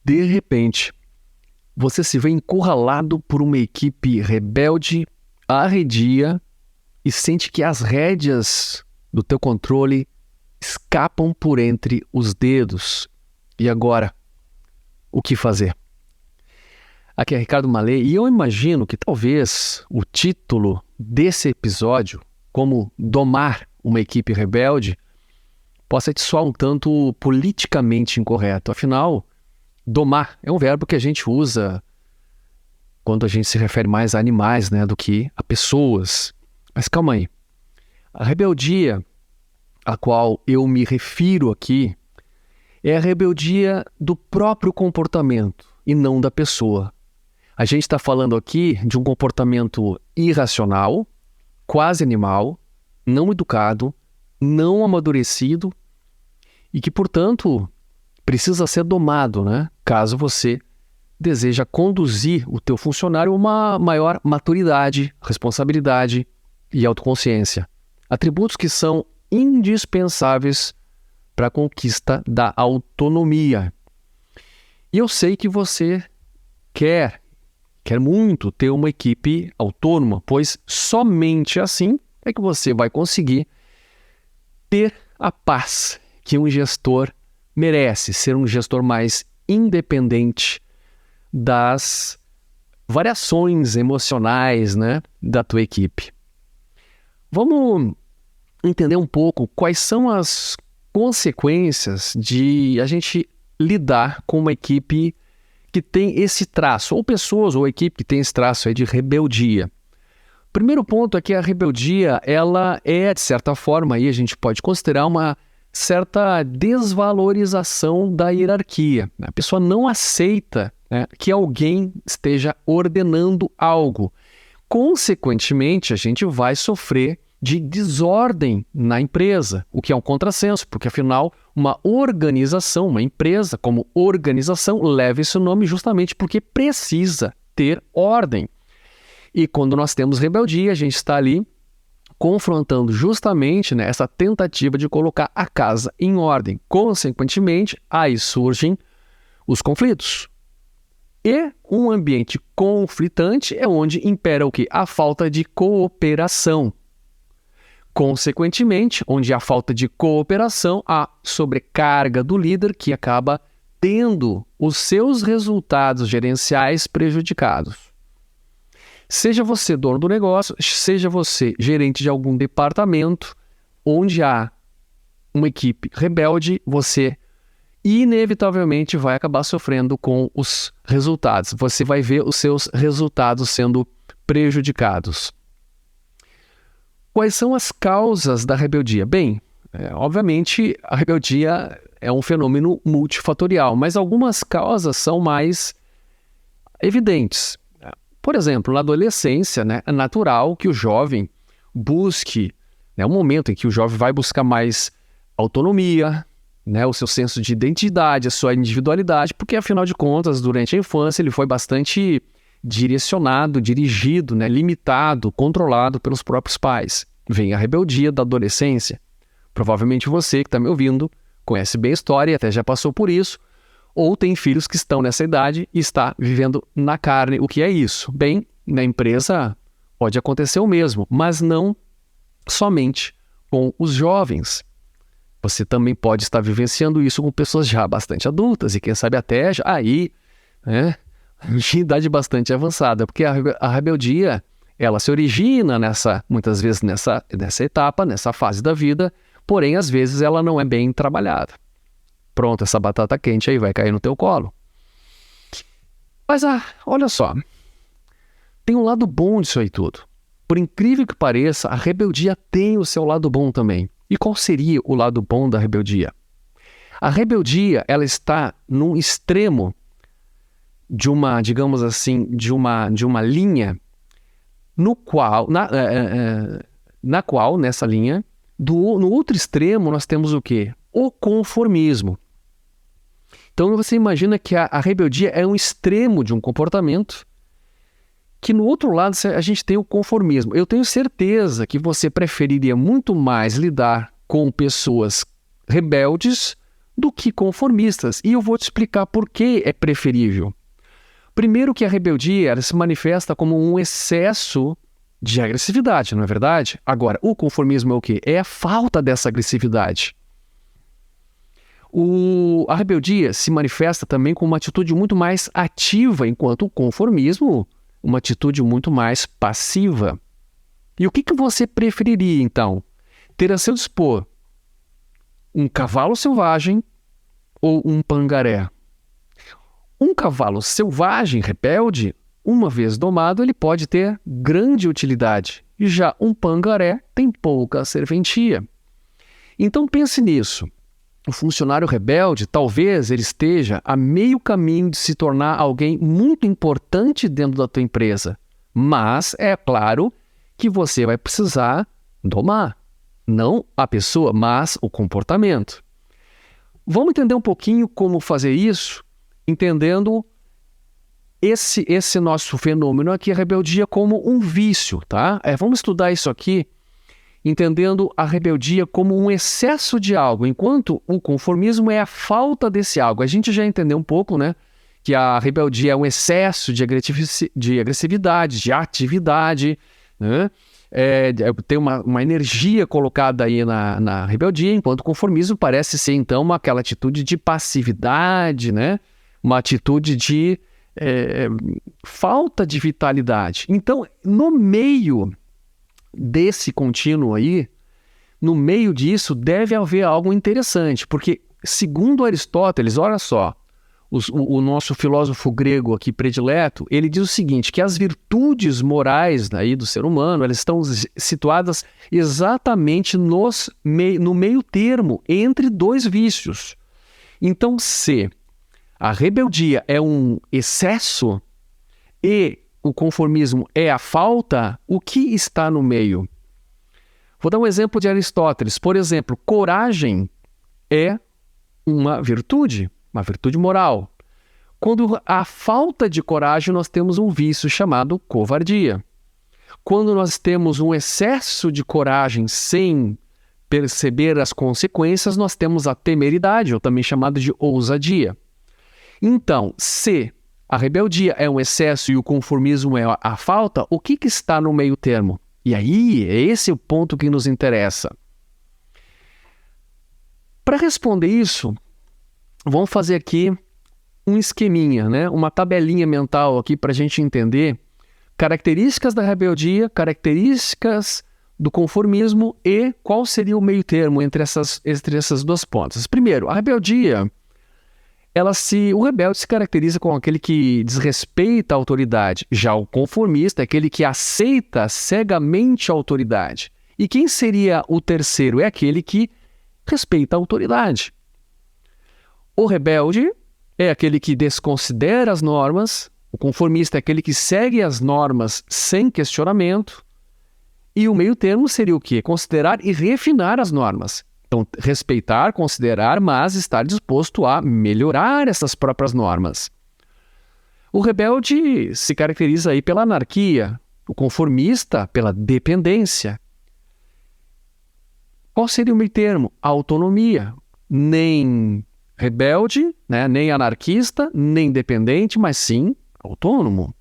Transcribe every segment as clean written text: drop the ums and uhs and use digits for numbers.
de repente, você se vê encurralado por uma equipe rebelde, arredia e sente que as rédeas do teu controle escapam por entre os dedos. E agora, o que fazer? Aqui é Ricardo Malê e eu imagino que talvez o título desse episódio, como domar uma equipe rebelde, possa te soar um tanto politicamente incorreto. Afinal, domar é um verbo que a gente usa quando a gente se refere mais a animais, do que a pessoas. Mas calma aí. A rebeldia a qual eu me refiro aqui é a rebeldia do próprio comportamento e não da pessoa. A gente está falando aqui de um comportamento irracional, quase animal, não educado, não amadurecido e que, portanto, precisa ser domado, caso você deseja conduzir o teu funcionário a uma maior maturidade, responsabilidade e autoconsciência. Atributos que são indispensáveis para a conquista da autonomia. E eu sei que você quer muito ter uma equipe autônoma, pois somente assim é que você vai conseguir ter a paz que um gestor merece, ser um gestor mais independente das variações emocionais, da tua equipe. Vamos entender um pouco quais são as consequências de a gente lidar com uma equipe que tem esse traço, ou pessoas, ou equipe que tem esse traço aí de rebeldia. O primeiro ponto é que a rebeldia, ela é, de certa forma, aí a gente pode considerar uma certa desvalorização da hierarquia. A pessoa não aceita que alguém esteja ordenando algo. Consequentemente, a gente vai sofrer de desordem na empresa, o que é um contrassenso, porque afinal, uma organização, uma empresa como organização, leva esse nome justamente porque precisa ter ordem. E quando nós temos rebeldia, a gente está ali confrontando justamente essa tentativa de colocar a casa em ordem. Consequentemente, aí surgem os conflitos. E um ambiente conflitante é onde impera o quê? A falta de cooperação. Consequentemente, onde há falta de cooperação, há sobrecarga do líder que acaba tendo os seus resultados gerenciais prejudicados. Seja você dono do negócio, seja você gerente de algum departamento, onde há uma equipe rebelde, você inevitavelmente vai acabar sofrendo com os resultados. Você vai ver os seus resultados sendo prejudicados. Quais são as causas da rebeldia? Bem, obviamente a rebeldia é um fenômeno multifatorial, mas algumas causas são mais evidentes. Por exemplo, na adolescência, é natural que o jovem busque, um momento em que o jovem vai buscar mais autonomia, o seu senso de identidade, a sua individualidade, porque afinal de contas, durante a infância, ele foi bastante direcionado, dirigido, limitado, controlado pelos próprios pais. Vem a rebeldia da adolescência. Provavelmente você que está me ouvindo conhece bem a história e até já passou por isso, ou tem filhos que estão nessa idade e está vivendo na carne. O que é isso? Bem, na empresa pode acontecer o mesmo, mas não somente com os jovens. Você também pode estar vivenciando isso com pessoas já bastante adultas e quem sabe até já aí, de idade bastante avançada, porque a rebeldia, ela se origina muitas vezes nessa etapa, nessa fase da vida, porém às vezes ela não é bem trabalhada. Pronto, essa batata quente aí vai cair no teu colo. Mas olha só, tem um lado bom disso aí tudo. Por incrível que pareça, a rebeldia tem o seu lado bom também. E qual seria o lado bom da rebeldia? A rebeldia, ela está num extremo de uma, digamos assim, de uma linha no qual, nessa linha, no outro extremo nós temos o quê? O conformismo. Então você imagina que a rebeldia é um extremo de um comportamento que no outro lado a gente tem o conformismo. Eu tenho certeza que você preferiria muito mais lidar com pessoas rebeldes do que conformistas. E eu vou te explicar por que é preferível. Primeiro que a rebeldia ela se manifesta como um excesso de agressividade, não é verdade? Agora, o conformismo é o quê? É a falta dessa agressividade. A rebeldia se manifesta também com uma atitude muito mais ativa, enquanto o conformismo, uma atitude muito mais passiva. E o que você preferiria, então? Ter a seu dispor um cavalo selvagem ou um pangaré? Um cavalo selvagem, rebelde, uma vez domado, ele pode ter grande utilidade. Já um pangaré tem pouca serventia. Então pense nisso. O funcionário rebelde, talvez ele esteja a meio caminho de se tornar alguém muito importante dentro da tua empresa. Mas é claro que você vai precisar domar. Não a pessoa, mas o comportamento. Vamos entender um pouquinho como fazer isso, entendendo esse nosso fenômeno aqui, a rebeldia, como um vício, tá? Vamos estudar isso aqui, entendendo a rebeldia como um excesso de algo, enquanto o conformismo é a falta desse algo. A gente já entendeu um pouco, né? Que a rebeldia é um excesso de agressividade, de atividade, né? Tem uma energia colocada aí na rebeldia, enquanto o conformismo parece ser, então, aquela atitude de passividade, né? Uma atitude de falta de vitalidade. Então, no meio desse contínuo aí, no meio disso, deve haver algo interessante, porque, segundo Aristóteles, olha só, o nosso filósofo grego aqui predileto, ele diz o seguinte, que as virtudes morais aí do ser humano, elas estão situadas exatamente no meio termo, entre dois vícios. Então, se a rebeldia é um excesso e o conformismo é a falta, o que está no meio? Vou dar um exemplo de Aristóteles. Por exemplo, coragem é uma virtude moral. Quando há falta de coragem, nós temos um vício chamado covardia. Quando nós temos um excesso de coragem sem perceber as consequências, nós temos a temeridade, ou também chamado de ousadia. Então, se a rebeldia é um excesso e o conformismo é a falta, o que está no meio termo? E aí, esse é o ponto que nos interessa. Para responder isso, vamos fazer aqui um esqueminha, né? Uma tabelinha mental aqui para a gente entender características da rebeldia, características do conformismo e qual seria o meio termo entre essas duas pontas. Primeiro, a rebeldia, o rebelde se caracteriza como aquele que desrespeita a autoridade. Já o conformista é aquele que aceita cegamente a autoridade. E quem seria o terceiro? É aquele que respeita a autoridade. O rebelde é aquele que desconsidera as normas, o conformista é aquele que segue as normas sem questionamento, e o meio termo seria o quê? Considerar e refinar as normas. Então, respeitar, considerar, mas estar disposto a melhorar essas próprias normas. O rebelde se caracteriza aí pela anarquia, o conformista pela dependência. Qual seria o meio termo? A autonomia. Nem rebelde, né? Nem anarquista, nem dependente, mas sim autônomo.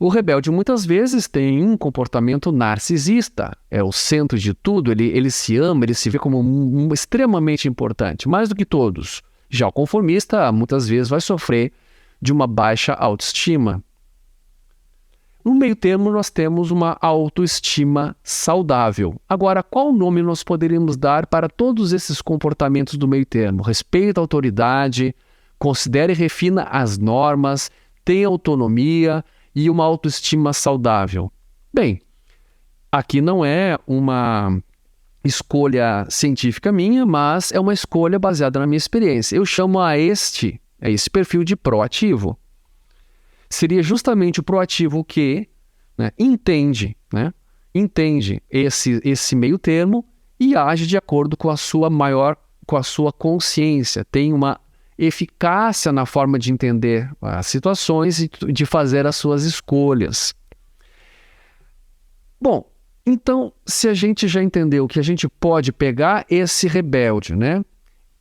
O rebelde muitas vezes tem um comportamento narcisista, é o centro de tudo, ele se ama, ele se vê como extremamente importante, mais do que todos. Já o conformista muitas vezes vai sofrer de uma baixa autoestima. No meio termo nós temos uma autoestima saudável. Agora, qual nome nós poderíamos dar para todos esses comportamentos do meio termo? Respeita a autoridade, considera e refina as normas, tem autonomia e uma autoestima saudável. Bem, aqui não é uma escolha científica minha, mas é uma escolha baseada na minha experiência. Eu chamo a esse perfil de proativo. Seria justamente o proativo que entende esse meio termo e age de acordo com a sua consciência, tem uma eficácia na forma de entender as situações e de fazer as suas escolhas. Bom, então, se a gente já entendeu que a gente pode pegar esse rebelde,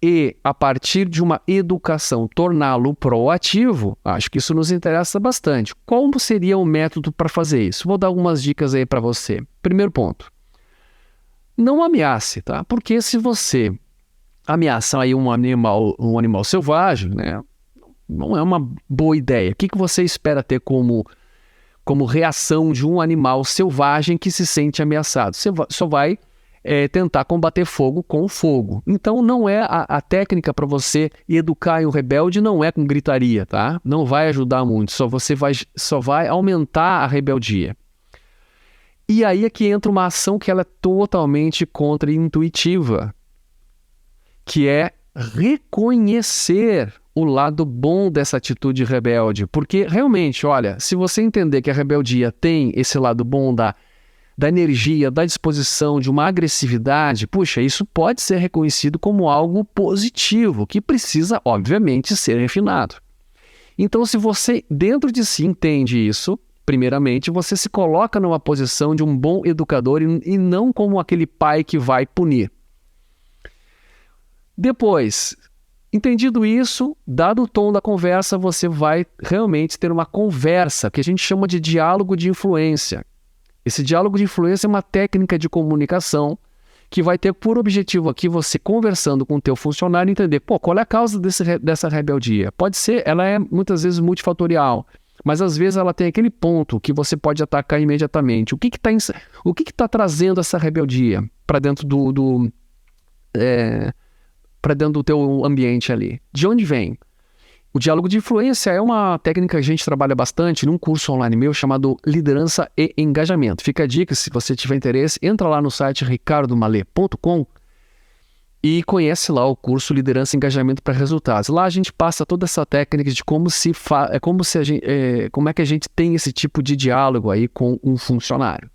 e, a partir de uma educação, torná-lo proativo, acho que isso nos interessa bastante. Como seria o método para fazer isso? Vou dar algumas dicas aí para você. Primeiro ponto, não ameace, tá? Porque se você ameaçar aí um animal selvagem, né, não é uma boa ideia. O que você espera ter como reação de um animal selvagem que se sente ameaçado? Você só vai tentar combater fogo com fogo. Então não é a técnica para você educar um rebelde, não é com gritaria, tá? Não vai ajudar muito, só vai aumentar a rebeldia. E aí é que entra uma ação que ela é totalmente contra-intuitiva, que é reconhecer o lado bom dessa atitude rebelde. Porque realmente, olha, se você entender que a rebeldia tem esse lado bom da energia, da disposição, de uma agressividade, puxa, isso pode ser reconhecido como algo positivo, que precisa, obviamente, ser refinado. Então, se você dentro de si entende isso, primeiramente, você se coloca numa posição de um bom educador e não como aquele pai que vai punir. Depois, entendido isso, dado o tom da conversa, você vai realmente ter uma conversa, que a gente chama de diálogo de influência. Esse diálogo de influência é uma técnica de comunicação que vai ter por objetivo aqui você conversando com o teu funcionário entender, qual é a causa dessa rebeldia? Pode ser, ela é muitas vezes multifatorial, mas às vezes ela tem aquele ponto que você pode atacar imediatamente. O que está trazendo essa rebeldia para dentro para dentro do teu ambiente ali? De onde vem? O diálogo de influência é uma técnica que a gente trabalha bastante num curso online meu chamado Liderança e Engajamento. Fica a dica, se você tiver interesse, entra lá no site ricardomale.com e conhece lá o curso Liderança e Engajamento para Resultados. Lá a gente passa toda essa técnica de como é que a gente tem esse tipo de diálogo aí com um funcionário.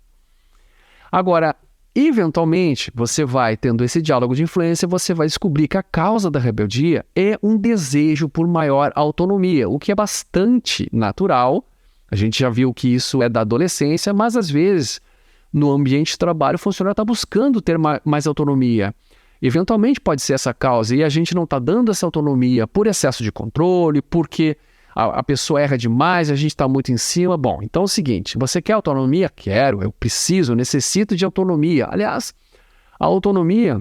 Agora, eventualmente, você vai tendo esse diálogo de influência, você vai descobrir que a causa da rebeldia é um desejo por maior autonomia, o que é bastante natural. A gente já viu que isso é da adolescência, mas às vezes, no ambiente de trabalho, o funcionário está buscando ter mais autonomia. Eventualmente pode ser essa causa, e a gente não está dando essa autonomia por excesso de controle, porque a pessoa erra demais, a gente está muito em cima. Bom, então é o seguinte, você quer autonomia? Quero, eu preciso, eu necessito de autonomia. Aliás, a autonomia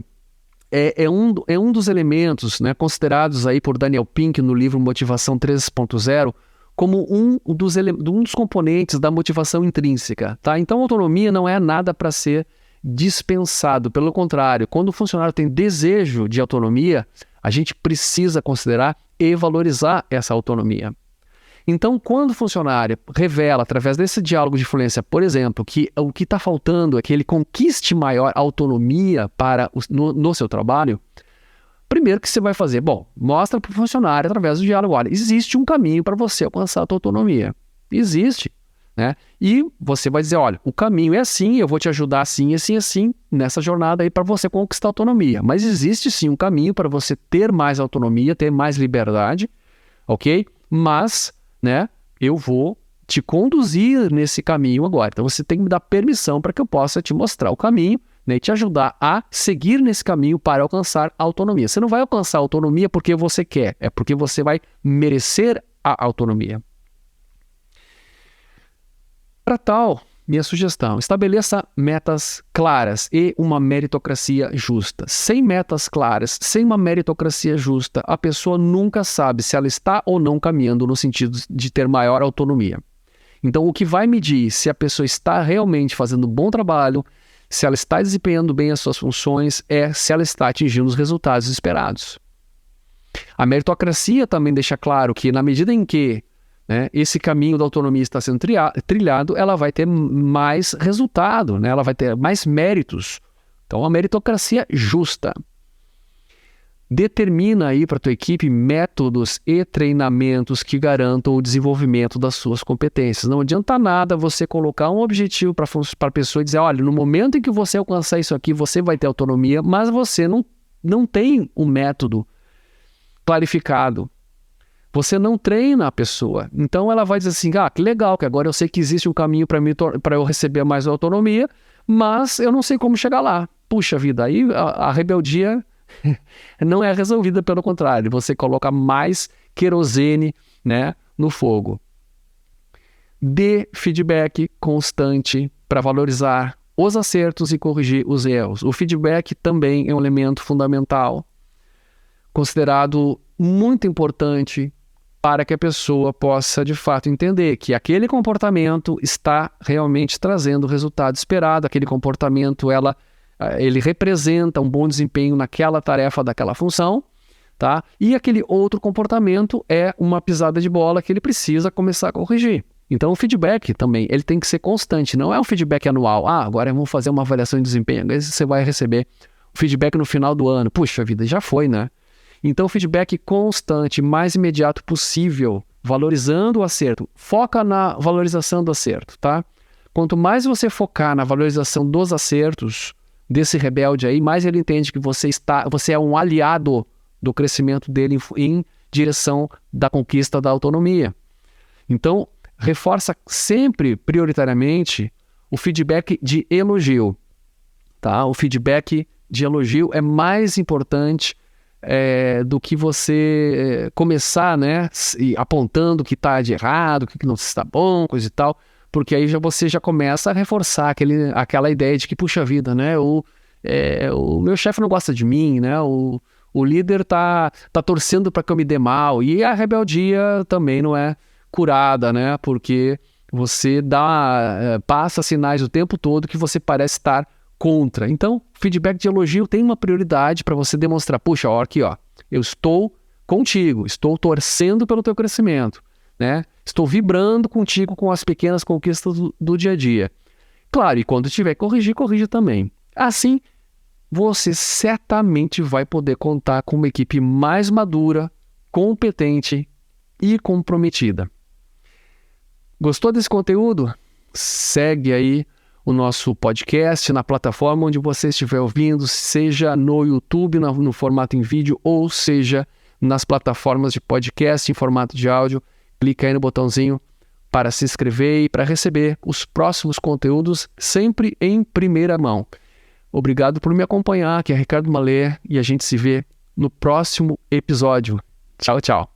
é um dos elementos, né, considerados aí por Daniel Pink no livro Motivação 3.0 como um dos componentes da motivação intrínseca. Tá? Então, autonomia não é nada para ser dispensado. Pelo contrário, quando o funcionário tem desejo de autonomia, a gente precisa considerar e valorizar essa autonomia. Então, quando o funcionário revela, através desse diálogo de influência, por exemplo, que o que está faltando é que ele conquiste maior autonomia no seu trabalho, primeiro que você vai fazer? Bom, mostra para o funcionário, através do diálogo, olha, existe um caminho para você alcançar a tua autonomia. Existe, né? E você vai dizer, olha, o caminho é assim, eu vou te ajudar assim, assim, assim, nessa jornada aí para você conquistar a autonomia. Mas existe sim um caminho para você ter mais autonomia, ter mais liberdade, ok? Mas, né, eu vou te conduzir nesse caminho agora. Então você tem que me dar permissão para que eu possa te mostrar o caminho, né, e te ajudar a seguir nesse caminho para alcançar a autonomia. Você não vai alcançar a autonomia porque você quer, é porque você vai merecer a autonomia. Para tal, minha sugestão, estabeleça metas claras e uma meritocracia justa. Sem metas claras, sem uma meritocracia justa, a pessoa nunca sabe se ela está ou não caminhando no sentido de ter maior autonomia. Então, o que vai medir se a pessoa está realmente fazendo um bom trabalho, se ela está desempenhando bem as suas funções, é se ela está atingindo os resultados esperados. A meritocracia também deixa claro que, na medida em que, né, esse caminho da autonomia está sendo trilhado, ela vai ter mais resultado, né? Ela vai ter mais méritos. Então, a meritocracia justa. Determina aí para a tua equipe métodos e treinamentos que garantam o desenvolvimento das suas competências. Não adianta nada você colocar um objetivo para a pessoa e dizer, olha, no momento em que você alcançar isso aqui, você vai ter autonomia, mas você não tem um método clarificado. Você não treina a pessoa. Então ela vai dizer assim, que legal, que agora eu sei que existe um caminho para eu receber mais autonomia, mas eu não sei como chegar lá. Puxa vida, aí a rebeldia não é resolvida, pelo contrário, você coloca mais querosene, né, no fogo. Dê feedback constante para valorizar os acertos e corrigir os erros. O feedback também é um elemento fundamental, considerado muito importante para que a pessoa possa, de fato, entender que aquele comportamento está realmente trazendo o resultado esperado, aquele comportamento, ele representa um bom desempenho naquela tarefa, daquela função, tá? E aquele outro comportamento é uma pisada de bola que ele precisa começar a corrigir. Então, o feedback também, ele tem que ser constante, não é um feedback anual. Agora vamos fazer uma avaliação de desempenho, agora você vai receber o feedback no final do ano. Puxa vida, já foi, né? Então, feedback constante, mais imediato possível, valorizando o acerto. Foca na valorização do acerto, tá? Quanto mais você focar na valorização dos acertos desse rebelde aí, mais ele entende que você é um aliado do crescimento dele em direção da conquista da autonomia. Então, reforça sempre, prioritariamente, o feedback de elogio, tá? O feedback de elogio é mais importante do que você começar, né, apontando o que está de errado, o que não está bom, coisa e tal, porque aí você já começa a reforçar aquela ideia de que, puxa vida, né, o meu chefe não gosta de mim, né, o líder tá torcendo para que eu me dê mal, e a rebeldia também não é curada, né, porque você passa sinais o tempo todo que você parece estar contra. Então, feedback de elogio tem uma prioridade para você demonstrar, puxa, aqui, eu estou contigo, estou torcendo pelo teu crescimento, né? Estou vibrando contigo com as pequenas conquistas do dia a dia. Claro, e quando tiver que corrigir, corrija também. Assim, você certamente vai poder contar com uma equipe mais madura, competente e comprometida. Gostou desse conteúdo? Segue aí o nosso podcast na plataforma onde você estiver ouvindo, seja no YouTube, no formato em vídeo, ou seja nas plataformas de podcast em formato de áudio. Clica aí no botãozinho para se inscrever e para receber os próximos conteúdos sempre em primeira mão. Obrigado por me acompanhar, aqui é Ricardo Malher e a gente se vê no próximo episódio. Tchau, tchau.